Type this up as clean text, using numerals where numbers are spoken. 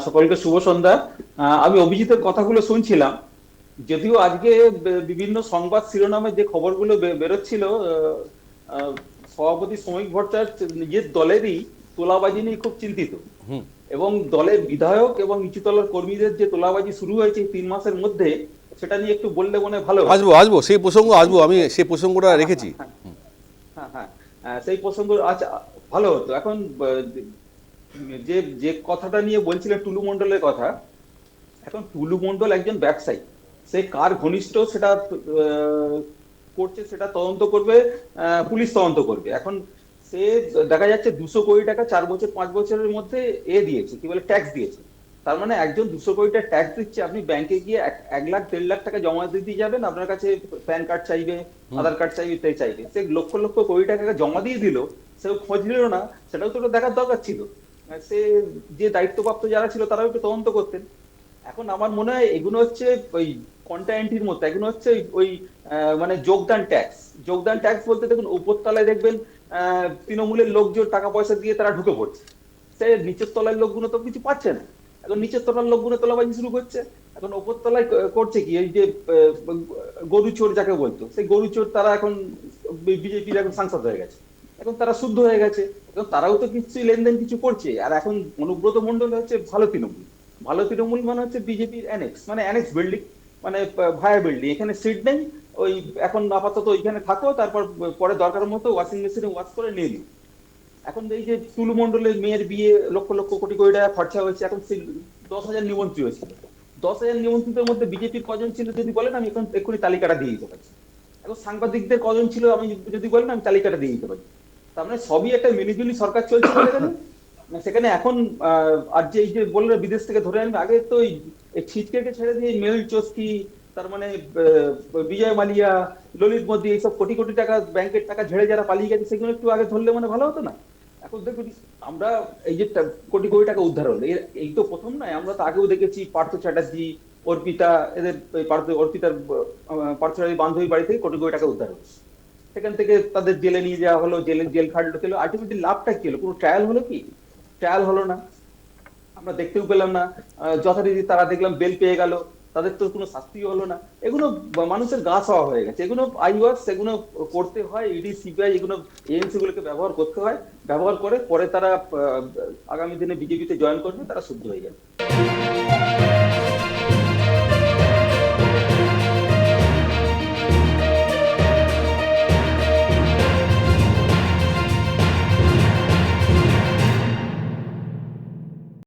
সকলকে শুভ সন্ধ্যা। আমি অভিজিতের কথাগুলো শুনছিলাম। যদিও আজকে বিভিন্ন সংবাদ শিরোনামে যে খবরগুলো বেরোচ্ছিল, আহ, সভাপতি শ্রমিক ভট্টাচার্য নিজের দলেরই তোলাবাজি নিয়ে খুব চিন্তিত, এবং দলের বিধায়ক এবং নিচুতলার কর্মীদের যে তোলাবাজি শুরু হয়েছে এই 3 মাসের মধ্যে, সেটা নিয়ে একটু বললে মনে হয় ভালো হতো। আসবো আসবো সেই প্রসঙ্গ এখন আসবো, আমি সেই প্রসঙ্গটা হ্যাঁ, রেখেছি। হ্যাঁ, হ্যাঁ, হ্যাঁ, হ্যাঁ, সেই প্রসঙ্গ আচ্ছা ভালো হতো। এখন যে যে কথাটা নিয়ে বলছিলেন টুলু মণ্ডলের কথা, এখন টুলু মণ্ডল একজন ব্যবসায়ী। সে কার ঘনিষ্ঠ সেটা করছে, সেটা তদন্ত করবে, পুলিশ তদন্ত করবে। এখন সে দেখা যাচ্ছে 200 কোটি টাকা 4 বছর 5 বছরের মধ্যে দিয়েছে, কি বলে, ট্যাক্স দিয়েছে। তার মানে একজন 200 কোটি টাকা ট্যাক্স দিচ্ছে, আপনি ব্যাংকে গিয়ে 1 লাখ 1.5 লাখ টাকা জমা দিতে যাবেন, আপনার কাছে প্যান কার্ড চাইবে, আধার কার্ড চাইবে, ইত্যাদি চাইবে। সে লক্ষ লক্ষ কোটি টাকা জমা দিয়ে দিল, সেও খোঁজ নিল না। সেটাও তো ওটা দেখার দরকার ছিল। সে যে দায়িত্বপ্রাপ্ত যারা ছিল তারাও একটু তদন্ত করতেন। এখন আমার মনে হয় এগুলো হচ্ছে ওই কন্টা এন্ট্রির মতো, এগুলো হচ্ছে ওই মানে যোগদান ট্যাক্স। যোগদান ট্যাক্স বলতে দেখুন, উপরতলায় দেখবেন তৃণমূলের লোকজন টাকা পয়সা দিয়ে তারা ঢুকে পড়ছে। সে নিচের তলার লোকগুলো তো কিছু পাচ্ছে না। এখন নিচের তলার লোকগুলো তোলাবাজি শুরু করছে। এখন ওপর তলায় করছে কি, এই যে গরু চোর যাকে বলতো, সেই গরু চোর তারা এখন বিজেপির এখন সাংসদ হয়ে গেছে। এখন তারা শুদ্ধ হয়ে গেছে। এখন তারাও তো কিছু লেনদেন কিছু করছে। আর এখন অনুব্রত মন্ডল হচ্ছে ভালো তৃণমূল। ভালো তৃণমূল মানে হচ্ছে বিজেপির অ্যানেক্স, মানে অ্যানেক্স বিল্ডিং, মানে ভায়া বিল্ডিং। এখানে সিট নেই। ওই এখন আপাতত ওইখানে থাকো, তারপর পরে দরকার মতো ওয়াশিং মেশিনে ওয়াশ করে নিয়ে নিও। এখন এই যে টুলু মণ্ডলের মেয়ের বিয়ে, লক্ষ লক্ষ কোটি কোটি টাকা খরচা হয়েছে। এখন সেই 10,000 নিমন্ত্রিত ছিল। 10,000 নিমন্ত্রিতের মধ্যে বিজেপির কজন ছিল যদি বলেন, আমি এখন এক্ষুনি তালিকাটা দিয়ে দিতে পারছি। এখন সাংবাদিকদের কজন ছিল আমি যদি বলেন, আমি তালিকাটা দিয়ে দিতে পারি। তার মানে সবই একটা মিলিজুলি সরকার চলছে বলে গেল। সেখানে এখন আর যে এই যে বললো বিদেশ থেকে ধরে আনবে, আগে তো এই ছিটকে ছেড়ে দিয়ে মেহুল চোস্কি, তার মানে বিজয় মালিয়া, ললিত মোদী, এইসব কোটি কোটি টাকা ব্যাংকের টাকা ঝেড়ে যারা পালিয়ে গেছে, সেগুলো একটু আগে ধরলে মানে ভালো হতো না? এখন দেখুন, আমরা এই যে কোটি কোটি টাকা উদ্ধার হলো, এই তো প্রথম নয়। আমরা তো আগেও দেখেছি পার্থ চ্যাটার্জি, অর্পিতা, এদের অর্পিতার পার্থ চ্যাটার্জি বান্ধবী বাড়ি থেকে কোটি কোটি টাকা উদ্ধার হচ্ছে। সেখান থেকে তাদের জেলে নিয়ে যাওয়া হলো, জেল খাটলো খেলো, আলটিমেটলি লাভটা কি হলো? কোনো ট্রায়াল হলো কি? ট্রায়াল হলো না, আমরা দেখতেও পেলাম না। যথারীতি তারা দেখলাম বেল পেয়ে গেল, তাদের তো কোনো শাস্তিও হলো না। এগুলো মানুষের গা সওয়া হয়ে গেছে। এগুলো আইওয়াস, এগুলো করতে হয়, ইডি সিবিআই, এগুলো এজেন্সি গুলোকে ব্যবহার করতে হয়। ব্যবহার করে পরে তারা আগামী দিনে বিজেপিতে জয়েন করবে, তারা শুদ্ধ হয়ে যাবে।